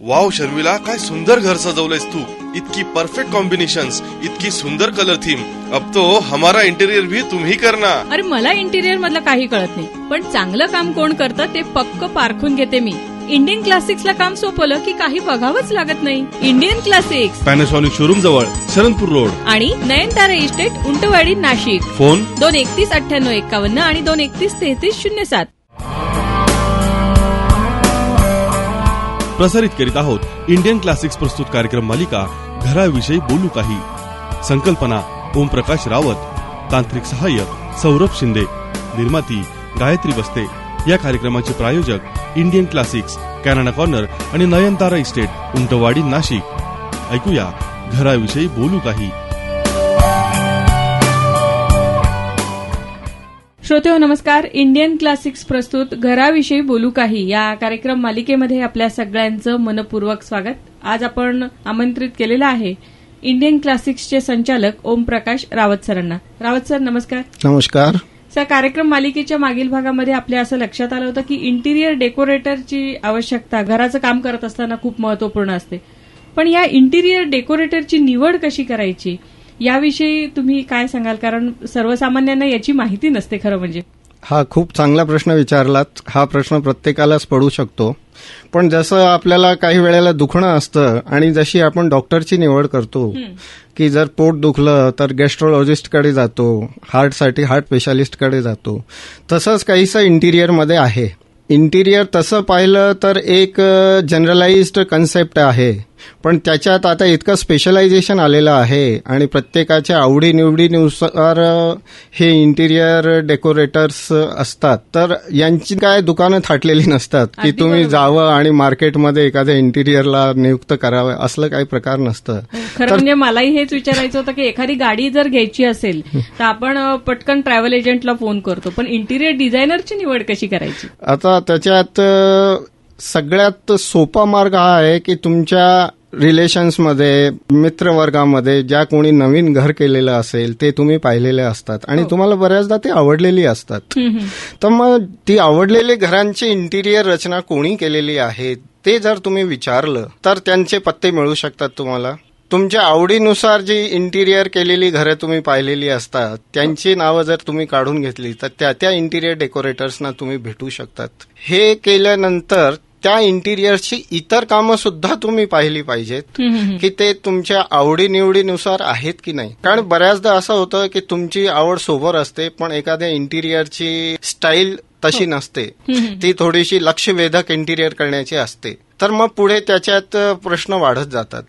Wow Sharmila, काय सुंदर घर सजवलंयस तू. इतकी परफेक्ट कॉम्बिनेशन्स, इतकी सुंदर कलर थीम. अब तो हमारा इंटेरियर भी तुम ही करना. अरे मला इंटिरियर मधलं काही कळत नाही, पण चांगलं काम कोण करतं ते पक्क पारखून घेते मी. इंडियन क्लासिक्सला काम सोपवलं की काही बघावंच लागत नाही. इंडियन क्लासिक्स, पॅनासॉनिक शोरूम जवळ, शरणपूर रोड आणि नयनतारा इस्टेट, उंटवाडी, नाशिक. फोन 231-9851 आणि 231-3307. प्रसारित करीत आहोत इंडियन क्लासिक्स प्रस्तुत कार्यक्रम मालिका घराविषयी बोलू काही. संकल्पना ओमप्रकाश रावत, तांत्रिक सहाय्य सौरभ शिंदे, निर्माती गायत्री बस्ते. या कार्यक्रमाचे प्रायोजक इंडियन क्लासिक्स, कॅनडा कॉर्नर आणि नयनतारा इस्टेट, उंटवाडी, नाशिक. ऐकूया घराविषयी बोलू काही. श्रोतेहो नमस्कार. इंडियन क्लासिक्स प्रस्तुत घराविषयी बोलू काही या कार्यक्रम मालिकेमध्ये आपल्या सगळ्यांचं मनपूर्वक स्वागत. आज आपण आमंत्रित केलेलं आहे इंडियन क्लासिक्सचे संचालक ओमप्रकाश रावत सरांना. रावत सर नमस्कार. नमस्कार सर, कार्यक्रम मालिकेच्या मागील भागामध्ये आपल्या असं लक्षात आलं होतं की इंटिरियर डेकोरेटरची आवश्यकता घराचं काम करत असताना खूप महत्वपूर्ण असते. पण या इंटिरियर डेकोरेटरची निवड कशी करायची याविषयी तुम्ही काय सांगाल? कारण सर्वसामान्यांना याची माहिती नसते खरं म्हणजे. हा खूप चांगला प्रश्न विचारलात. हा प्रश्न प्रत्येकालाच पडू शकतो. पण जसं आपल्याला काही वेळेला दुखणं असतं आणि जशी आपण डॉक्टरची निवड करतो की जर पोट दुखलं तर गॅस्ट्रोलॉजिस्टकडे जातो, हार्टसाठी हार्ट स्पेशालिस्टकडे जातो, तसंच काहीसं इंटिरियरमध्ये आहे. इंटिरियर तसं पाहिलं तर एक जनरलाइज्ड कन्सेप्ट आहे, पण त्याच्यात आता इतकं स्पेशलायझेशन आलेलं आहे आणि प्रत्येकाच्या आवडीनिवडीनुसार हे इंटिरियर डेकोरेटर्स असतात. तर यांची काय दुकानं थाटलेली नसतात की तुम्ही जावं आणि मार्केटमध्ये एखाद्या इंटिरियरला नियुक्त करावं, असलं काही प्रकार नसतं. खरं म्हणजे मलाही हेच विचारायचं होतं की एखादी गाडी जर घ्यायची असेल तर आपण पटकन ट्रॅव्हल एजंटला फोन करतो, पण इंटिरियर डिझायनरची निवड कशी करायची? आता त्याच्यात सगळ्यात सोपा मार्ग हा आहे की तुमच्या रिलेशन्समध्ये, मित्रवर्गामध्ये ज्या कोणी नवीन घर केलेलं असेल ते तुम्ही पाहिलेले असतात आणि तुम्हाला बऱ्याचदा ते आवडलेली असतात. तर मग ती आवडलेली घरांची इंटिरियर रचना कोणी केलेली आहे ते जर तुम्ही विचारलं तर त्यांचे पत्ते मिळू शकतात तुम्हाला. तुमच्या आवडीनुसार जी इंटिरियर केलेली घरं तुम्ही पाहिलेली असतात त्यांची नावं जर तुम्ही काढून घेतली तर त्या इंटिरियर डेकोरेटर्सना तुम्ही भेटू शकतात. हे केल्यानंतर त्या इंटिरियरची इतर कामं सुद्धा तुम्ही पाहिली पाहिजेत की ते तुमच्या आवडीनिवडीनुसार आहेत की नाही. कारण बऱ्याचदा असं होतं की तुमची आवड सोबर असते पण एखाद्या इंटिरियरची स्टाईल तशी नसते, ती थोडीशी लक्षवेधक इंटिरियर करण्याची असते. तर मग पुढे त्याच्यात प्रश्न वाढत जातात.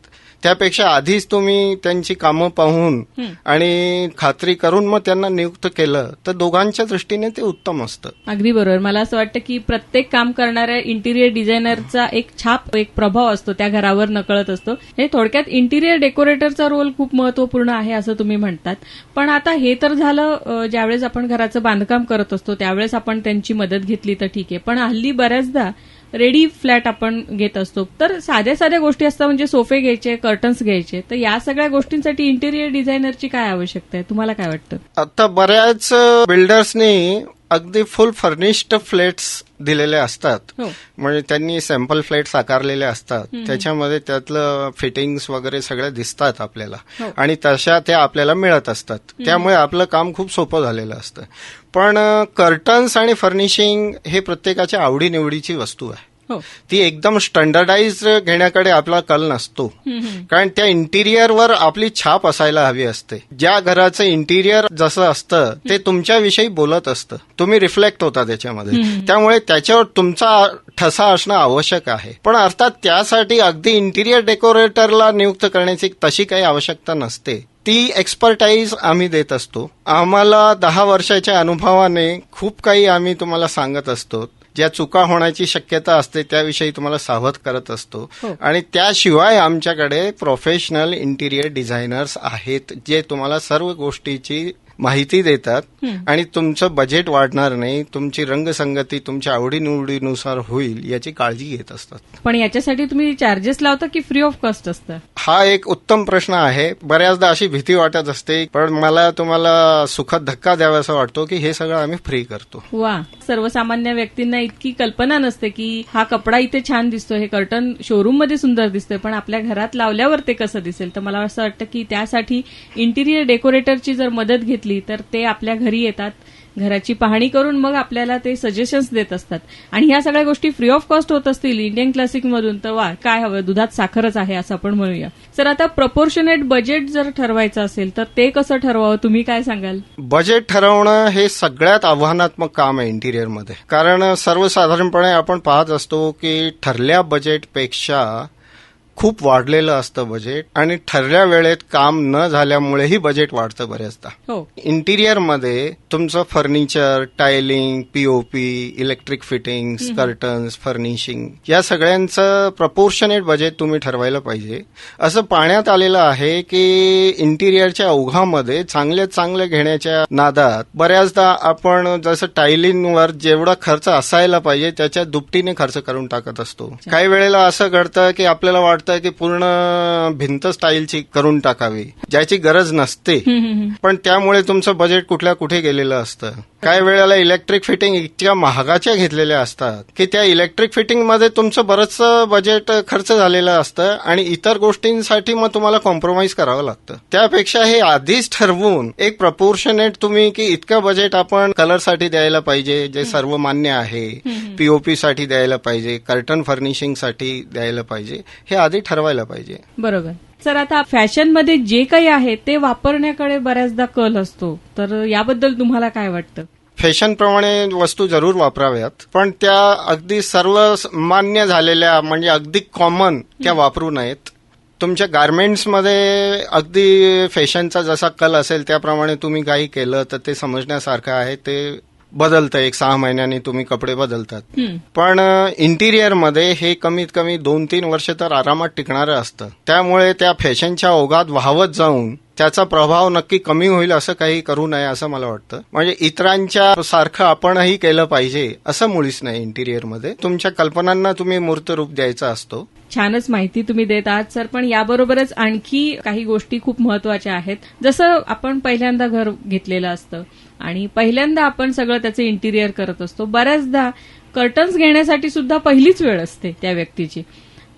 त्यापेक्षा आधीच तुम्ही त्यांची कामं पाहून आणि खात्री करून मग त्यांना नियुक्त केलं तर दोघांच्या दृष्टीने ते उत्तम असतं. अगदी बरोबर. मला असं वाटतं की प्रत्येक काम करणाऱ्या इंटिरियर डिझायनरचा एक छाप, एक प्रभाव असतो त्या घरावर, नकळत असतो. हे थोडक्यात इंटिरियर डेकोरेटरचा रोल खूप महत्वपूर्ण आहे असं तुम्ही म्हणतात. पण आता हे तर झालं ज्यावेळेस आपण घराचं बांधकाम करत असतो त्यावेळेस आपण त्यांची मदत घेतली तर ठीक आहे. पण हल्ली बऱ्याचदा रेडी फ्लॅट आपण घेत असतो तर साध्या साध्या गोष्टी असतात, म्हणजे सोफे घ्यायचे, कर्टन्स घ्यायचे. तर या सगळ्या गोष्टींसाठी इंटिरियर डिझायनरची काय आवश्यकता आहे, तुम्हाला काय वाटतं? आता बऱ्याच बिल्डर्सनी अगदी फुल फर्निश्ड फ्लॅट्स दिलेले असतात. म्हणजे त्यांनी सॅम्पल फ्लॅट्स आकारलेले असतात, त्याच्यामध्ये त्यातलं फिटिंग्स वगैरे सगळे दिसतात आपल्याला आणि तशा त्या आपल्याला मिळत असतात. त्यामुळे आपलं काम खूप सोपं झालेलं असतं. पण कर्टन्स आणि फर्निशिंग हे प्रत्येकाच्या आवडीनिवडीची वस्तू आहे. ती एकदम स्टँडर्डाइज घेण्याकडे आपला कल नसतो, कारण त्या इंटिरियरवर आपली छाप असायला हवी असते. ज्या घराचं इंटिरियर जसं असतं ते तुमच्याविषयी बोलत असतं, तुम्ही रिफ्लेक्ट होता त्याच्यामध्ये, त्यामुळे त्याच्यावर तुमचा ठसा असणं आवश्यक आहे. पण अर्थात त्यासाठी अगदी इंटिरियर डेकोरेटरला नियुक्त करण्याची तशी काही आवश्यकता नसते. ती एक्सपर्टाईज आम्ही देत असतो. आम्हाला 10 वर्षाच्या अनुभवाने खूप काही आम्ही तुम्हाला सांगत असतो. ज्या चुका होण्याची शक्यता असते त्याविषयी तुम्हाला सावध करत असतो. आणि त्याशिवाय आमच्याकडे प्रोफेशनल इंटिरियर डिझायनर्स आहेत जे तुम्हाला सर्व गोष्टीची माहिती देतात आणि तुमचं बजेट वाढणार नाही, तुमची रंगसंगती तुमच्या आवडीनिवडीनुसार होईल याची काळजी घेत असतात. पण याच्यासाठी तुम्ही चार्जेस लावता की फ्री ऑफ कॉस्ट असतं? हा एक उत्तम प्रश्न आहे. बऱ्याचदा अशी भीती वाटत असते, पण मला तुम्हाला सुखद धक्का द्यावासा वाटतो की हे सगळं आम्ही फ्री करतो. वा, सर्वसामान्य व्यक्तींना इतकी कल्पना नसते की हा कपडा इथे छान दिसतो, हे कर्टन शोरूम मध्ये सुंदर दिसतोय, पण आपल्या घरात लावल्यावर ते कसं दिसेल. तर मला असं वाटतं की त्यासाठी इंटिरियर डेकोरेटरची जर मदत घेतली तर ते आपल्या घरी येतात, घराची पाहणी करून मग आपल्याला ते सजेशन्स देत असतात. आणि ह्या सगळ्या गोष्टी फ्री ऑफ कॉस्ट होत असतील इंडियन क्लासिक मधून, तर वा, काय हवं, दुधात साखरच आहे असं आपण म्हणूया. सर, आता प्रपोर्शनेट बजेट जर ठरवायचं असेल तर ते कसं ठरवावं, तुम्ही काय सांगाल? बजेट ठरवणं हे सगळ्यात आव्हानात्मक काम आहे इंटिरियरमध्ये. कारण सर्वसाधारणपणे आपण पाहत असतो की ठरल्या बजेटपेक्षा खूप वाढलेलं असतं बजेट, आणि ठरल्या वेळेत काम न झाल्यामुळेही बजेट वाढतं बऱ्याचदा. हो, इंटिरियरमध्ये तुमचं furniture, tiling, POP, electric fittings, curtains, furnishing या सगळ्यांचं प्रपोर्शनेट बजेट तुम्ही ठरवायला पाहिजे. असं पाहण्यात आलेलं आहे की इंटिरियरच्या ओघामध्ये चांगले घेण्याच्या नादात बऱ्याचदा आपण जसं टायलिंगवर जेवढा खर्च असायला पाहिजे त्याच्या दुपटीने खर्च करून टाकत असतो. काही वेळेला असं घडतं की आपल्याला वाटतं की पूर्ण भिंत स्टाईलची करून टाकावी, ज्याची गरज नसते, पण त्यामुळे तुमचं बजेट कुठे गेलेलं असतं. काही वेळेला इलेक्ट्रिक फिटिंग इतक्या महागाच्या घेतलेल्या असतात की त्या इलेक्ट्रिक फिटिंगमध्ये तुमचं बरंचसं बजेट खर्च झालेलं असतं आणि इतर गोष्टींसाठी मग तुम्हाला कॉम्प्रोमाइज करावं लागतं. त्यापेक्षा हे आधीच ठरवून एक प्रपोर्शनेट तुम्ही की इतकं बजेट आपण कलरसाठी द्यायला पाहिजे जे सर्वमान्य आहे, पीओपी साठी द्यायला पाहिजे, कर्टन फर्निशिंगसाठी द्यायला पाहिजे, हे आधी ठरवायला पाहिजे. बरोबर. सर, आता फॅशनमध्ये जे काही आहे ते वापरण्याकडे बऱ्याचदा कल असतो, तर याबद्दल तुम्हाला काय वाटतं? फॅशनप्रमाणे वस्तू जरूर वापराव्यात, पण त्या अगदी सर्वमान्य झालेल्या म्हणजे अगदी कॉमन त्या वापरू नयेत. तुमच्या गार्मेंट्समध्ये अगदी फॅशनचा जसा कल असेल त्याप्रमाणे तुम्ही काही केलं तर ते समजण्यासारखं आहे. ते बदलतं, 1-6 महिन्यांनी तुम्ही कपडे बदलतात. पण इंटिरियरमध्ये हे कमीत कमी 2-3 वर्ष तर आरामात टिकणारं असतं. त्यामुळे त्या फॅशनच्या ओघात वाहवत जाऊन त्याचा प्रभाव नक्की कमी होईल असं काही करू नये असं मला वाटतं. म्हणजे इतरांच्या सारखं आपणही केलं पाहिजे असं मुळीच नाही. इंटिरियरमध्ये तुमच्या कल्पनांना तुम्ही मूर्त रूप द्यायचा असतो. छानच माहिती तुम्ही देत आहात सर, पण याबरोबरच आणखी काही गोष्टी खूप महत्वाच्या आहेत. जसं आपण पहिल्यांदा घर घेतलेलं असतं आणि पहिल्यांदा आपण सगळं त्याचं इंटिरियर करत असतो. बऱ्याचदा कर्टन्स घेण्यासाठी सुद्धा पहिलीच वेळ असते त्या व्यक्तीची.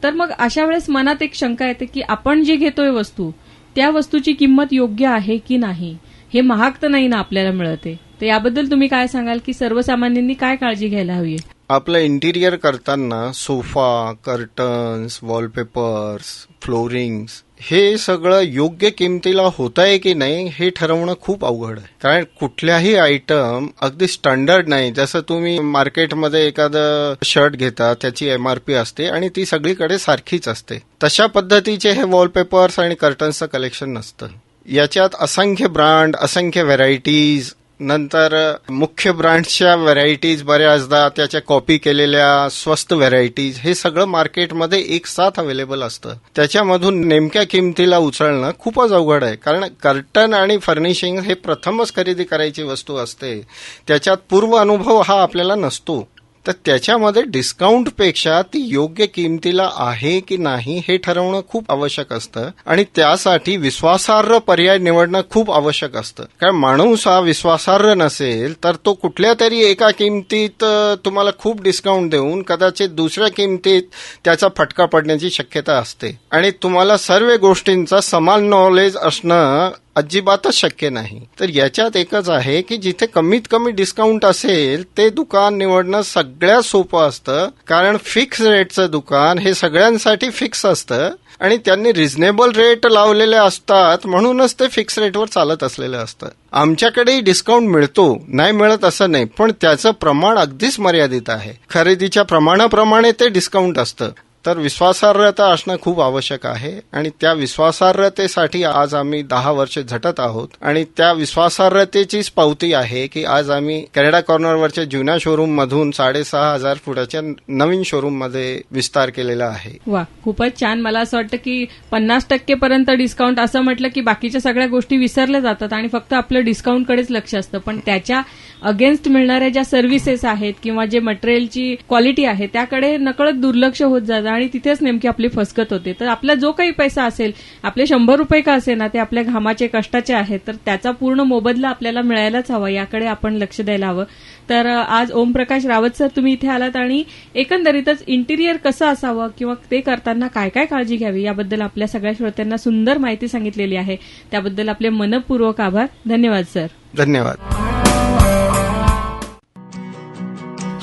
तर मग अशा वेळेस मनात एक शंका येते की आपण जे घेतोय वस्तू, त्या वस्तूची किंमत योग्य आहे की नाही, हे महाग तर नाही ना आपल्याला मिळते. तर याबद्दल तुम्ही काय सांगाल की सर्वसामान्यांनी काय काळजी घ्यायला हवी? आपलं इंटिरियर करताना सोफा, कर्टन्स, वॉलपेपर्स, फ्लोरिंग्स हे सगळं योग्य किमतीला होत आहे की नाही हे ठरवणं खूप अवघड आहे. कारण कुठल्याही आयटम अगदी स्टँडर्ड नाही. जसं तुम्ही मार्केटमध्ये एखादं शर्ट घेता, त्याची MRP असते आणि ती सगळीकडे सारखीच असते. तशा पद्धतीचे हे वॉलपेपर्स आणि कर्टन्सचं कलेक्शन नसतं. याच्यात असंख्य ब्रँड, असंख्य व्हरायटीज, नंतर मुख्य ब्रँड्सच्या व्हरायटीज, बऱ्याचदा त्याच्या कॉपी केलेल्या स्वस्त व्हरायटीज, हे सगळं मार्केटमध्ये एक साथ अवेलेबल असतं. त्याच्यामधून नेमक्या किमतीला उचलणं खूपच अवघड आहे. कारण कर्टन आणि फर्निशिंग हे प्रथमच खरेदी करायची वस्तू असते. त्याच्यात पूर्व अनुभव हा आपल्याला नसतो. तर त्याच्यामध्ये डिस्काउंटपेक्षा ती योग्य किमतीला आहे की नाही हे ठरवणं खूप आवश्यक असतं आणि त्यासाठी विश्वासार्ह पर्याय निवडणं खूप आवश्यक असतं. कारण माणूस हा विश्वासार्ह नसेल तर तो कुठल्या तरी एका किमतीत तुम्हाला खूप डिस्काउंट देऊन कदाचित दुसऱ्या किमतीत त्याचा फटका पडण्याची शक्यता असते आणि तुम्हाला सर्व गोष्टींचा समान नॉलेज असणं अजिबातच शक्य नाही. तर याच्यात एकच आहे की जिथे कमीत कमी डिस्काउंट असेल ते दुकान निवडणं सगळ्यात सोपं असतं. कारण फिक्स रेटचं दुकान हे सगळ्यांसाठी फिक्स असतं आणि त्यांनी रिझनेबल रेट लावलेले असतात, म्हणूनच ते फिक्स रेटवर चालत असलेलं असतं. आमच्याकडेही डिस्काउंट मिळतो, नाही मिळत असं नाही, पण त्याचं प्रमाण अगदीच मर्यादित आहे. खरेदीच्या प्रमाणाप्रमाणे ते डिस्काउंट असतं. तर विश्वासार्हता असणं खूप आवश्यक आहे आणि त्या विश्वासार्हतेसाठी आज आम्ही 10 वर्ष झटत आहोत आणि त्या विश्वासार्हतेचीच पावती आहे की आज आम्ही कॅनडा कॉर्नरवरच्या जुन्या शोरूम मधून 6,500 फुटाच्या नवीन शोरूम मध्ये विस्तार केलेला आहे. वा, खूपच छान. मला असं वाटतं की 50% पर्यंत डिस्काउंट असं म्हटलं की बाकीच्या सगळ्या गोष्टी विसरल्या जातात आणि फक्त आपलं डिस्काउंटकडेच लक्ष असतं, पण त्याच्या अगेन्स्ट मिळणाऱ्या ज्या सर्व्हिसेस आहेत किंवा जे मटेरियलची क्वालिटी आहे त्याकडे नकळत दुर्लक्ष होत जातं आणि तिथेच नेमकी आपली फसगत होते. तर आपला जो काही पैसा असेल, आपले 100 रुपये का असेना, ते आपल्या घामाचे कष्टाचे आहेत, तर त्याचा पूर्ण मोबदला आपल्याला मिळायलाच हवा, याकडे आपण लक्ष द्यायला हवं. तर आज ओमप्रकाश रावत सर तुम्ही इथे आलात आणि एकंदरीतच इंटिरियर कसं असावं किंवा ते करताना काय काय काळजी घ्यावी याबद्दल आपल्या सगळ्या श्रोत्यांना सुंदर माहिती सांगितलेली आहे. त्याबद्दल आपले मनपूर्वक आभार. धन्यवाद सर. धन्यवाद.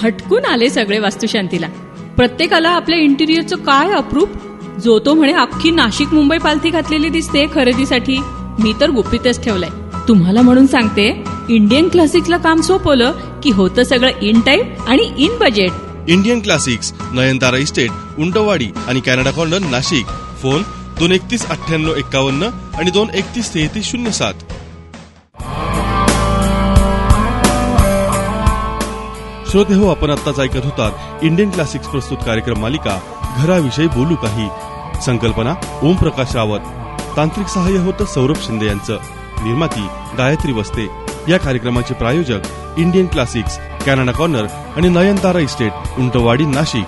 हटकून आले सगळे वास्तुशांतीला. प्रत्येकाला आपल्या इंटिरियरचं काय अप्रूप. जो तो म्हणे अख्खी नाशिक मुंबई पालथी घातलेली दिसते खरेदीसाठी. मी तर गुपितच ठेवलंय. तुम्हाला म्हणून सांगते, इंडियन क्लासिक्सला काम सोपवलं की होतं सगळं इन टाइम आणि in budget. Indian classics, Nayantara estate, Untwadi आणि कॅनडा कॉर्नर, नाशिक. फोन 231-9851 आणि 231-3307. श्रोते हो, आपण आत्ताच ऐकत होतात इंडियन क्लासिक्स प्रस्तुत कार्यक्रम मालिका घराविषयी बोलू काही. संकल्पना ओमप्रकाश रावत, तांत्रिक सहाय्य होतं सौरभ शिंदे यांचं, निर्माती गायत्री वस्ते. या कार्यक्रमाचे प्रायोजक इंडियन क्लासिक्स, कॅनडा कॉर्नर आणि नयनतारा इस्टेट, उंटवाडी, नाशिक.